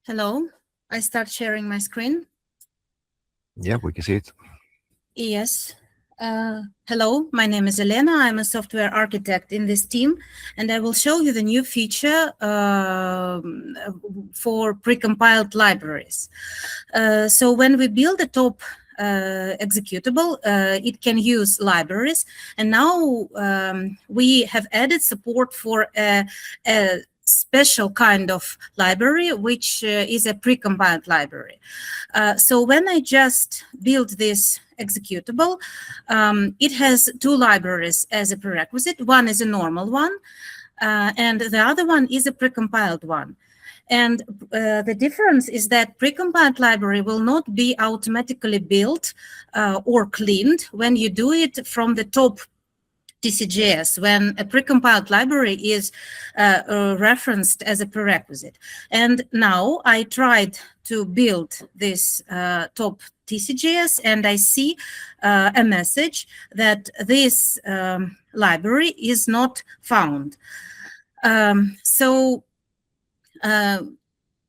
Hello, I start sharing my screen. Yeah, we can see it. Yes. Hello, my name is Elena. I'm a software architect in this team, and I will show you the new feature for precompiled libraries. So when we build a top executable, it can use libraries, and now we have added support for a special kind of library, which is a precompiled library. So when I just built this executable, it has two libraries as a prerequisite. One is a normal one, and the other one is a precompiled one. And the difference is that precompiled library will not be automatically built or cleaned when you do it from the top TCGS, when a precompiled library is referenced as a prerequisite. And now I tried to build this top TCGS, and I see a message that this library is not found.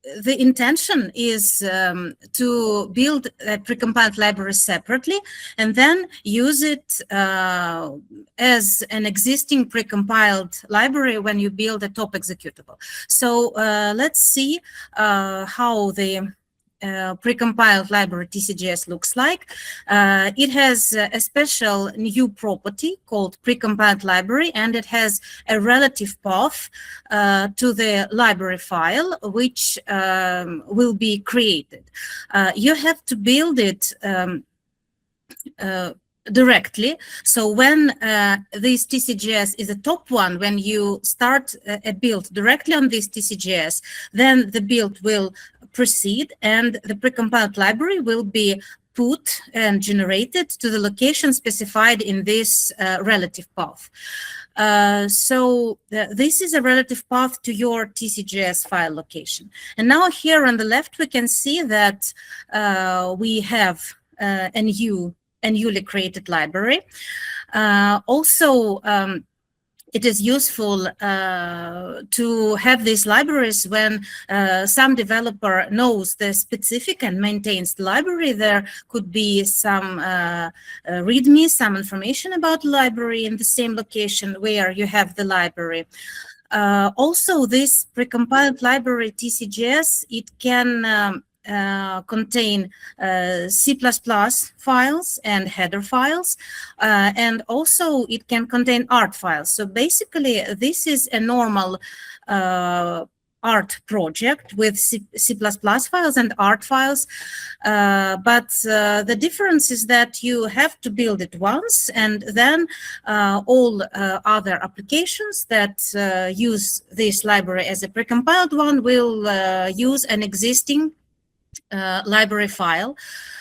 The intention is to build a precompiled library separately and then use it as an existing precompiled library when you build a top executable. So let's see how the precompiled library TCGS looks like. It has a special new property called precompiled library, and it has a relative path to the library file, which will be created. You have to build it directly. So when this TCGS is a top one, when you start a build directly on this TCGS, then the build will proceed and the precompiled library will be put and generated to the location specified in this relative path. This is a relative path to your TCGS file location. And now here on the left, we can see that we have a newly created library. It is useful to have these libraries when some developer knows the specific and maintains the library. There could be some README, some information about the library in the same location where you have the library. Also, this precompiled library TCGS, it can contain C++ files and header files, and also it can contain art files. So basically, this is a normal art project with C++ files and art files, but the difference is that you have to build it once, and then all other applications that use this library as a precompiled one will use an existing library file.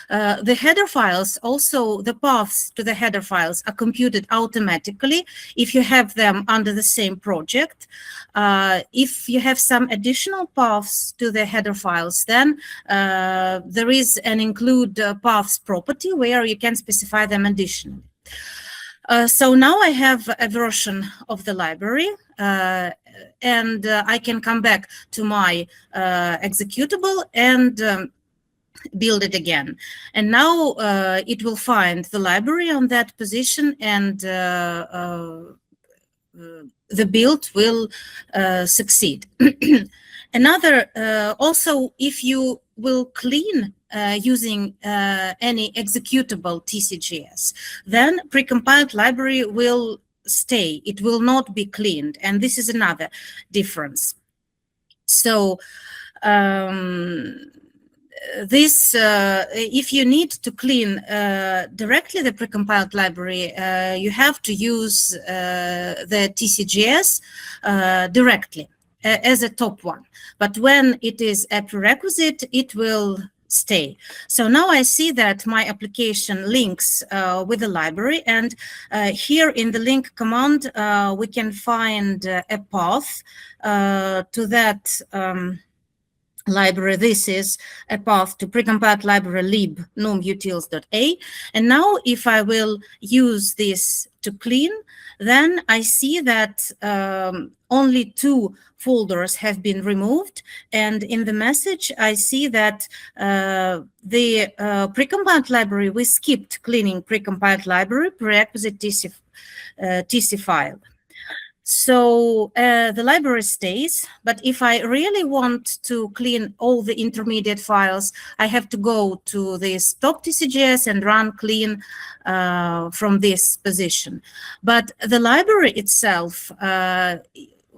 The header files, also the paths to the header files are computed automatically if you have them under the same project. If you have some additional paths to the header files, then there is an include paths property where you can specify them additionally. So now I have a version of the library, and I can come back to my executable and build it again. And now it will find the library on that position, and the build will succeed. Also, if you will clean using any executable TCGS, then precompiled library will stay. It will not be cleaned. And this is another difference. So if you need to clean directly the precompiled library, you have to use the TCGS directly as a top one. But when it is a prerequisite, it will stay. So now I see that my application links with the library, and here in the link command, we can find a path to that library. This is a path to precompiled library lib num-utils.a. And now if I will use this to clean, then I see that only 2 folders have been removed. And in the message, I see that the precompiled library, we skipped cleaning precompiled library prerequisite TC file. So the library stays, but if I really want to clean all the intermediate files, I have to go to this top TCGS and run clean from this position. But the library itself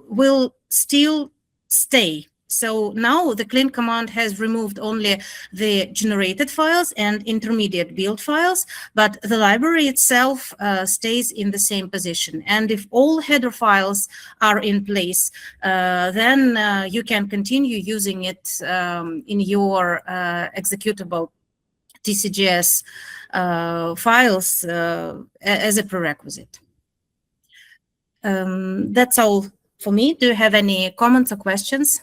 will still stay. So now the clean command has removed only the generated files and intermediate build files, but the library itself stays in the same position. And if all header files are in place, then you can continue using it in your executable TCGS files as a prerequisite. That's all for me. Do you have any comments or questions?